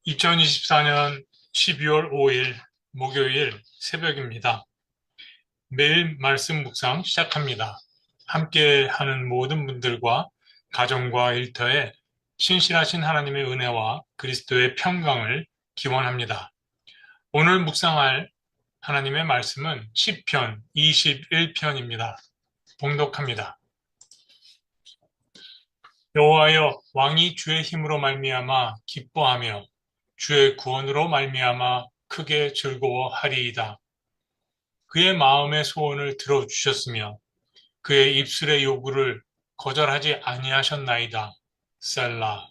2024년 12월 5일 목요일 새벽입니다. 매일 말씀 묵상 시작합니다. 함께 하는 모든 분들과 가정과 일터에 신실하신 하나님의 은혜와 그리스도의 평강을 기원합니다. 오늘 묵상할 하나님의 말씀은 시편 21편입니다. 봉독합니다. 여호와여, 왕이 주의 힘으로 말미암아 기뻐하며 주의 구원으로 말미암아 크게 즐거워하리이다. 그의 마음의 소원을 들어주셨으며 그의 입술의 요구를 거절하지 아니하셨나이다. 셀라.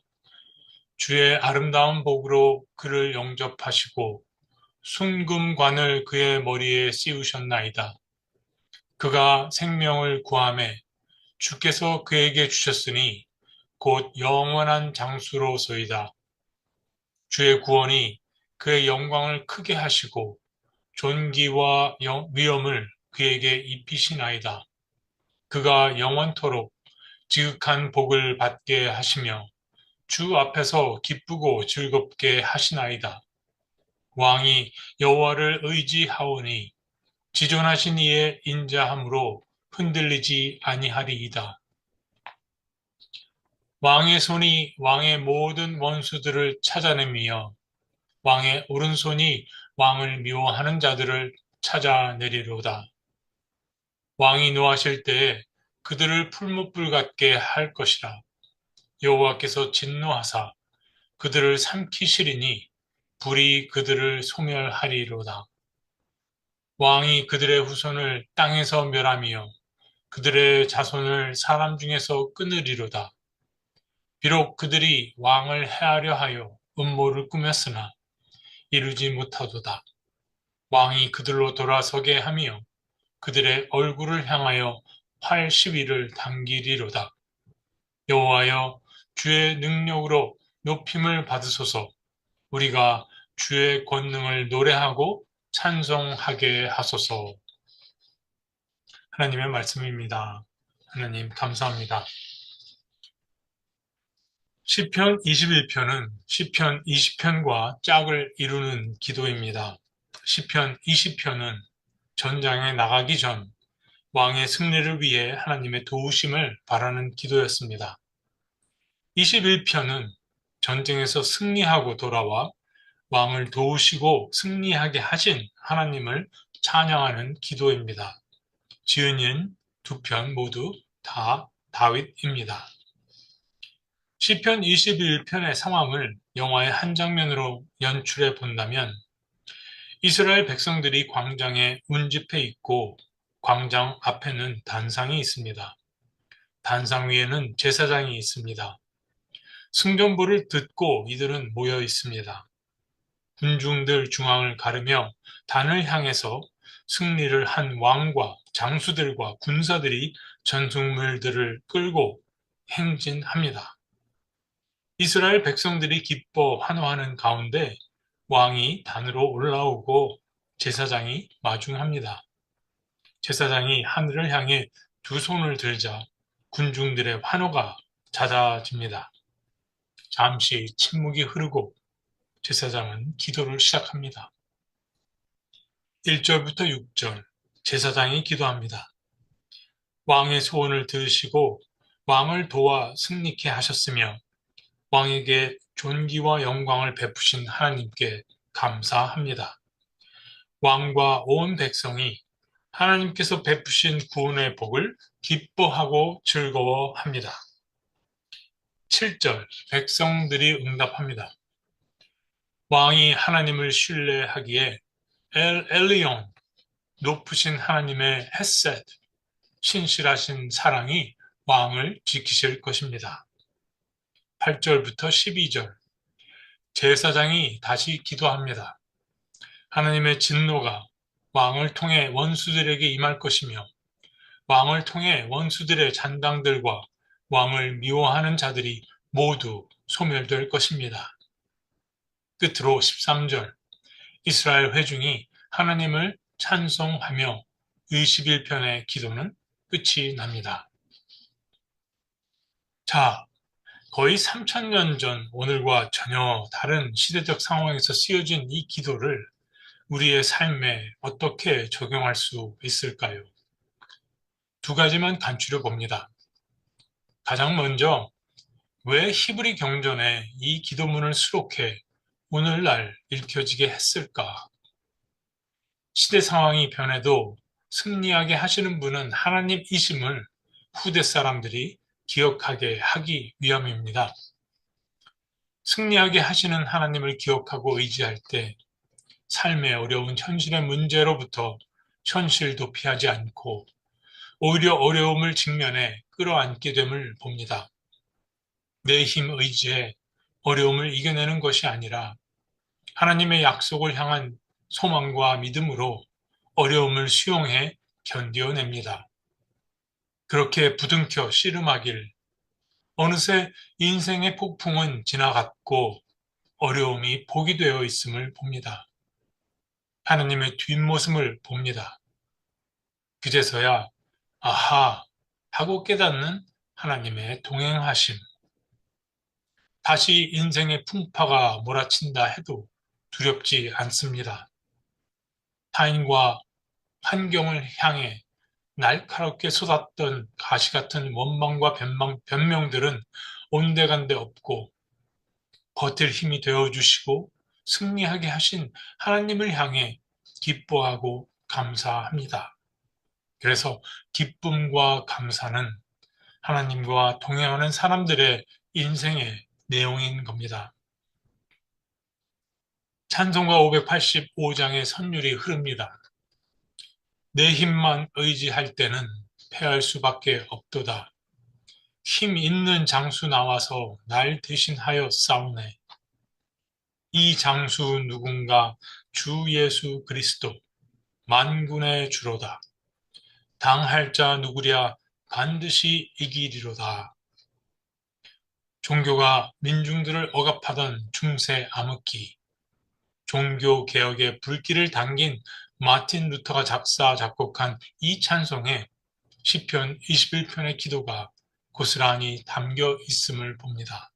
주의 아름다운 복으로 그를 영접하시고 순금관을 그의 머리에 씌우셨나이다. 그가 생명을 구하매 주께서 그에게 주셨으니 곧 영원한 장수로소이다. 주의 구원이 그의 영광을 크게 하시고 존귀와 위엄을 그에게 입히시나이다. 그가 영원토록 지극한 복을 받게 하시며 주 앞에서 기쁘고 즐겁게 하시나이다. 왕이 여호와를 의지하오니 지존하신 이의 인자함으로 흔들리지 아니하리이다. 왕의 손이 왕의 모든 원수들을 찾아내며 왕의 오른손이 왕을 미워하는 자들을 찾아내리로다. 왕이 노하실 때에 그들을 풀무불 같게 할 것이라. 여호와께서 진노하사 그들을 삼키시리니 불이 그들을 소멸하리로다. 왕이 그들의 후손을 땅에서 멸하며 그들의 자손을 사람 중에서 끊으리로다. 비록 그들이 왕을 해하려 하여 음모를 꾸몄으나 이루지 못하도다. 왕이 그들로 돌아서게 하며 그들의 얼굴을 향하여 활 시위를 당기리로다. 여호와여, 주의 능력으로 높임을 받으소서. 우리가 주의 권능을 노래하고 찬송하게 하소서. 하나님의 말씀입니다. 하나님 감사합니다. 시편 21편은 시편 20편과 짝을 이루는 기도입니다. 시편 20편은 전장에 나가기 전 왕의 승리를 위해 하나님의 도우심을 바라는 기도였습니다. 21편은 전쟁에서 승리하고 돌아와 왕을 도우시고 승리하게 하신 하나님을 찬양하는 기도입니다. 지은인 두 편 모두 다 다윗입니다. 시편 21편의 상황을 영화의 한 장면으로 연출해 본다면 이스라엘 백성들이 광장에 운집해 있고 광장 앞에는 단상이 있습니다. 단상 위에는 제사장이 있습니다. 승전보를 듣고 이들은 모여 있습니다. 군중들 중앙을 가르며 단을 향해서 승리를 한 왕과 장수들과 군사들이 전승물들을 끌고 행진합니다. 이스라엘 백성들이 기뻐 환호하는 가운데 왕이 단으로 올라오고 제사장이 마중합니다. 제사장이 하늘을 향해 두 손을 들자 군중들의 환호가 잦아집니다. 잠시 침묵이 흐르고 제사장은 기도를 시작합니다. 1절부터 6절 제사장이 기도합니다. 왕의 소원을 들으시고 왕을 도와 승리케 하셨으며 왕에게 존귀와 영광을 베푸신 하나님께 감사합니다. 왕과 온 백성이 하나님께서 베푸신 구원의 복을 기뻐하고 즐거워합니다. 7절 백성들이 응답합니다. 왕이 하나님을 신뢰하기에 엘 엘리온 높으신 하나님의 헤셋 신실하신 사랑이 왕을 지키실 것입니다. 8절부터 12절. 제사장이 다시 기도합니다. 하나님의 진노가 왕을 통해 원수들에게 임할 것이며 왕을 통해 원수들의 잔당들과 왕을 미워하는 자들이 모두 소멸될 것입니다. 끝으로 13절. 이스라엘 회중이 하나님을 찬송하며 의식일편의 기도는 끝이 납니다. 자, 거의 3000년 전 오늘과 전혀 다른 시대적 상황에서 쓰여진 이 기도를 우리의 삶에 어떻게 적용할 수 있을까요? 두 가지만 간추려 봅니다. 가장 먼저 왜 히브리 경전에 이 기도문을 수록해 오늘날 읽혀지게 했을까? 시대 상황이 변해도 승리하게 하시는 분은 하나님이심을 후대 사람들이 기억하게 하기 위함입니다. 승리하게 하시는 하나님을 기억하고 의지할 때 삶의 어려운 현실의 문제로부터 현실 도피하지 않고 오히려 어려움을 직면해 끌어안게 됨을 봅니다. 내 힘 의지에 어려움을 이겨내는 것이 아니라 하나님의 약속을 향한 소망과 믿음으로 어려움을 수용해 견뎌냅니다. 그렇게 부둥켜 씨름하길 어느새 인생의 폭풍은 지나갔고 어려움이 복이 되어 있음을 봅니다. 하나님의 뒷모습을 봅니다. 그제서야 아하 하고 깨닫는 하나님의 동행하심. 다시 인생의 풍파가 몰아친다 해도 두렵지 않습니다. 타인과 환경을 향해 날카롭게 쏟았던 가시 같은 원망과 변명들은 온데간데 없고 버틸 힘이 되어주시고 승리하게 하신 하나님을 향해 기뻐하고 감사합니다. 그래서 기쁨과 감사는 하나님과 동행하는 사람들의 인생의 내용인 겁니다. 찬송가 585장의 선율이 흐릅니다. 내 힘만 의지할 때는 패할 수밖에 없도다. 힘 있는 장수 나와서 날 대신하여 싸우네. 이 장수 누군가 주 예수 그리스도 만군의 주로다. 당할 자 누구랴 반드시 이기리로다. 종교가 민중들을 억압하던 중세 암흑기, 종교 개혁의 불길을 당긴 마틴 루터가 작사 작곡한 이 찬송에 시편 21편의 기도가 고스란히 담겨 있음을 봅니다.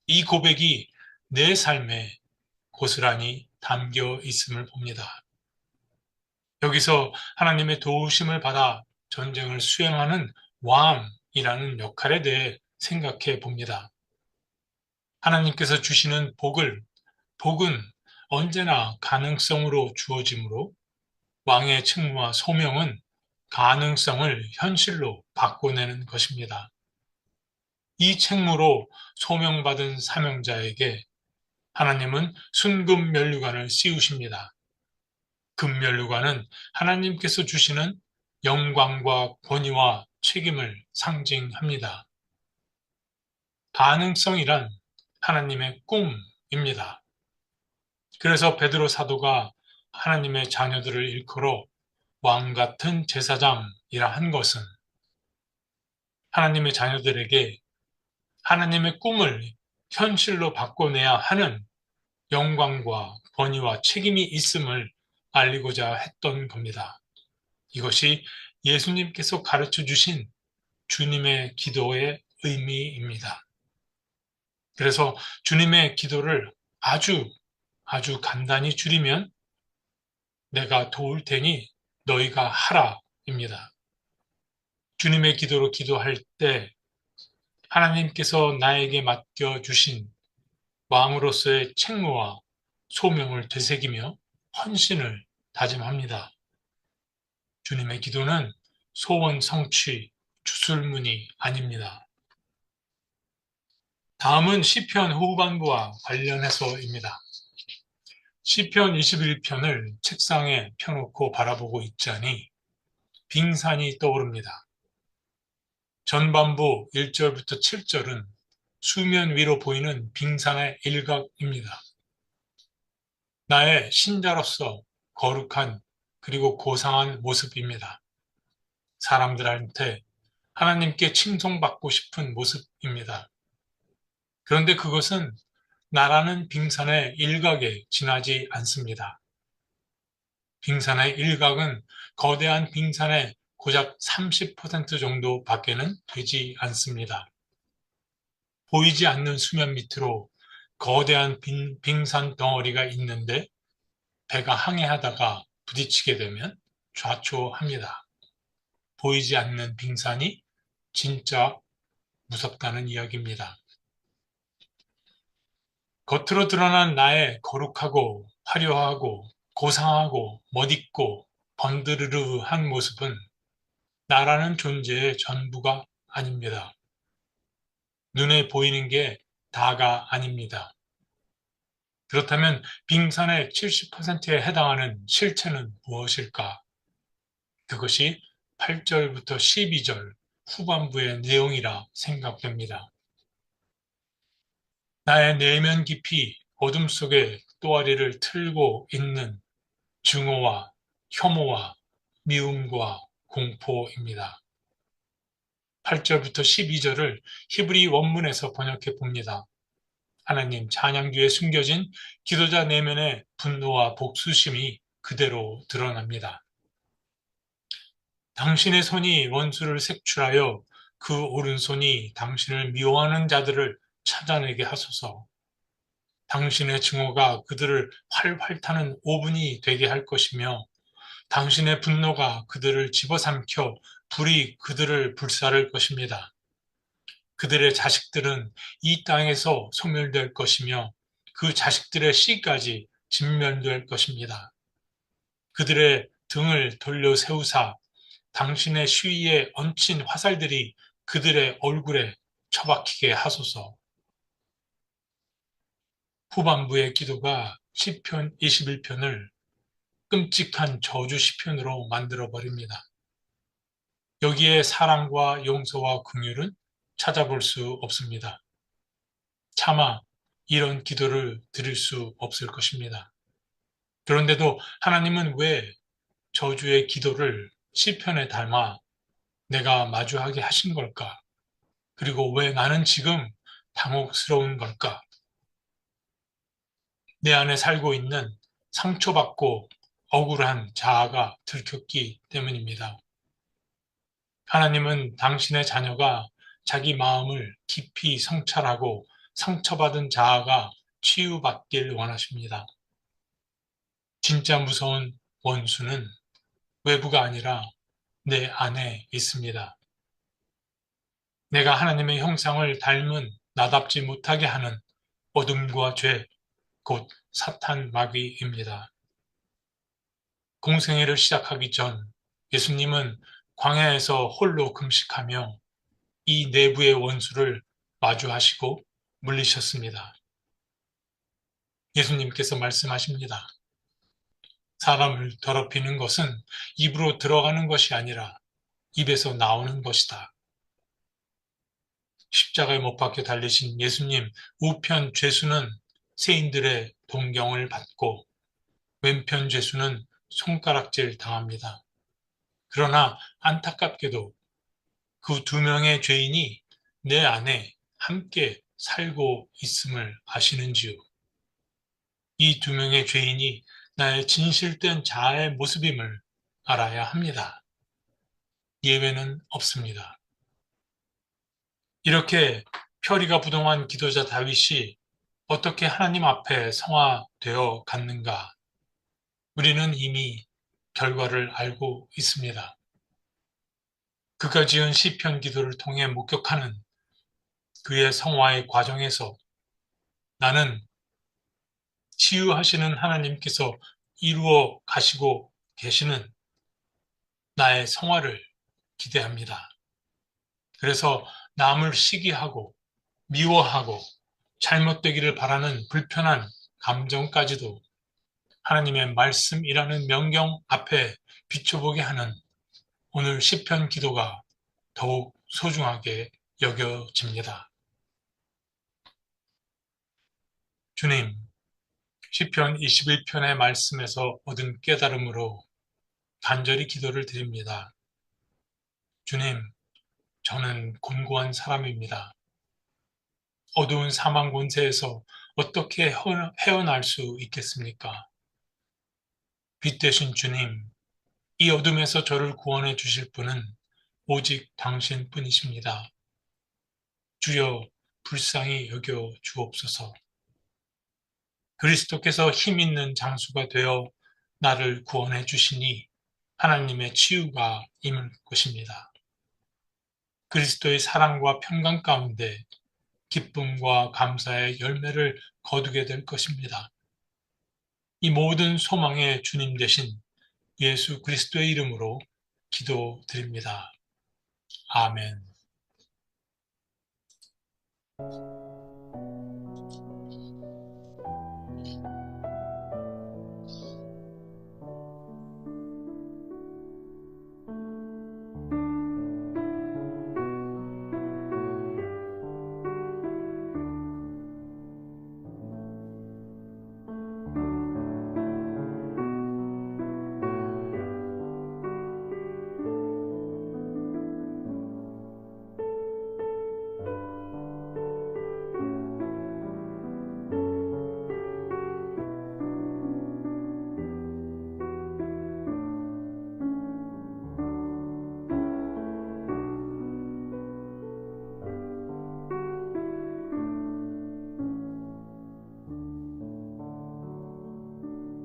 이 고백이 내 삶에 고스란히 담겨 있음을 봅니다. 여기서 하나님의 도우심을 받아 전쟁을 수행하는 왕이라는 역할에 대해 생각해 봅니다. 하나님께서 주시는 복은 언제나 가능성으로 주어지므로 왕의 책무와 소명은 가능성을 현실로 바꿔내는 것입니다. 이 책무로 소명받은 사명자에게 하나님은 순금 면류관을 씌우십니다. 금면류관은 하나님께서 주시는 영광과 권위와 책임을 상징합니다. 가능성이란 하나님의 꿈입니다. 그래서 베드로 사도가 하나님의 자녀들을 일컬어 왕 같은 제사장이라 한 것은 하나님의 자녀들에게 하나님의 꿈을 현실로 바꿔내야 하는 영광과 권위와 책임이 있음을 알리고자 했던 겁니다. 이것이 예수님께서 가르쳐 주신 주님의 기도의 의미입니다. 그래서 주님의 기도를 아주 간단히 줄이면 내가 도울 테니 너희가 하라입니다. 주님의 기도로 기도할 때 하나님께서 나에게 맡겨주신 왕으로서의 책무와 소명을 되새기며 헌신을 다짐합니다. 주님의 기도는 소원 성취, 주술문이 아닙니다. 다음은 시편 후반부와 관련해서입니다. 시편 21편을 책상에 펴놓고 바라보고 있자니 빙산이 떠오릅니다. 전반부 1절부터 7절은 수면 위로 보이는 빙산의 일각입니다. 나의 신자로서 거룩한 그리고 고상한 모습입니다. 사람들한테 하나님께 칭송받고 싶은 모습입니다. 그런데 그것은 나라는 빙산의 일각에 지나지 않습니다. 빙산의 일각은 거대한 빙산의 고작 30% 정도밖에는 되지 않습니다. 보이지 않는 수면 밑으로 거대한 빙산 덩어리가 있는데 배가 항해하다가 부딪히게 되면 좌초합니다. 보이지 않는 빙산이 진짜 무섭다는 이야기입니다. 겉으로 드러난 나의 거룩하고 화려하고 고상하고 멋있고 번드르르한 모습은 나라는 존재의 전부가 아닙니다. 눈에 보이는 게 다가 아닙니다. 그렇다면 빙산의 70%에 해당하는 실체는 무엇일까? 그것이 8절부터 12절 후반부의 내용이라 생각됩니다. 나의 내면 깊이 어둠 속에 또아리를 틀고 있는 증오와 혐오와 미움과 공포입니다. 8절부터 12절을 히브리 원문에서 번역해 봅니다. 하나님 찬양 뒤에 숨겨진 기도자 내면의 분노와 복수심이 그대로 드러납니다. 당신의 손이 원수를 색출하여 그 오른손이 당신을 미워하는 자들을 찾아내게 하소서. 당신의 증오가 그들을 활활 타는 오븐이 되게 할 것이며 당신의 분노가 그들을 집어삼켜 불이 그들을 불사를 것입니다. 그들의 자식들은 이 땅에서 소멸될 것이며 그 자식들의 씨까지 진멸될 것입니다. 그들의 등을 돌려 세우사 당신의 쉬위에 얹힌 화살들이 그들의 얼굴에 처박히게 하소서. 후반부의 기도가 시편 21편을 끔찍한 저주 시편으로 만들어 버립니다. 여기에 사랑과 용서와 긍휼은 찾아볼 수 없습니다. 차마 이런 기도를 드릴 수 없을 것입니다. 그런데도 하나님은 왜 저주의 기도를 시편에 담아 내가 마주하게 하신 걸까? 그리고 왜 나는 지금 당혹스러운 걸까? 내 안에 살고 있는 상처받고 억울한 자아가 들켰기 때문입니다. 하나님은 당신의 자녀가 자기 마음을 깊이 성찰하고 상처받은 자아가 치유받길 원하십니다. 진짜 무서운 원수는 외부가 아니라 내 안에 있습니다. 내가 하나님의 형상을 닮은 나답지 못하게 하는 어둠과 죄, 곧 사탄 마귀입니다. 공생애를 시작하기 전 예수님은 광야에서 홀로 금식하며 이 내부의 원수를 마주하시고 물리셨습니다. 예수님께서 말씀하십니다. 사람을 더럽히는 것은 입으로 들어가는 것이 아니라 입에서 나오는 것이다. 십자가에 못 박혀 달리신 예수님 우편 죄수는 세인들의 동경을 받고 왼편 죄수는 손가락질 당합니다. 그러나 안타깝게도 그 두 명의 죄인이 내 안에 함께 살고 있음을 아시는지요? 이 두 명의 죄인이 나의 진실된 자아의 모습임을 알아야 합니다. 예외는 없습니다. 이렇게 표리가 부동한 기도자 다윗이 어떻게 하나님 앞에 성화되어 갔는가? 우리는 이미 결과를 알고 있습니다. 그가 지은 시편 기도를 통해 목격하는 그의 성화의 과정에서 나는 치유하시는 하나님께서 이루어 가시고 계시는 나의 성화를 기대합니다. 그래서 남을 시기하고 미워하고 잘못되기를 바라는 불편한 감정까지도 하나님의 말씀이라는 명경 앞에 비춰보게 하는 오늘 시편 기도가 더욱 소중하게 여겨집니다. 주님, 시편 21편의 말씀에서 얻은 깨달음으로 간절히 기도를 드립니다. 주님, 저는 곤고한 사람입니다. 어두운 사망 권세에서 어떻게 헤어날 수 있겠습니까? 빛 되신 주님, 이 어둠에서 저를 구원해 주실 분은 오직 당신뿐이십니다. 주여, 불쌍히 여겨 주옵소서. 그리스도께서 힘 있는 장수가 되어 나를 구원해 주시니 하나님의 치유가 임할 것입니다. 그리스도의 사랑과 평강 가운데 기쁨과 감사의 열매를 거두게 될 것입니다. 이 모든 소망의 주님 되신 예수 그리스도의 이름으로 기도드립니다. 아멘.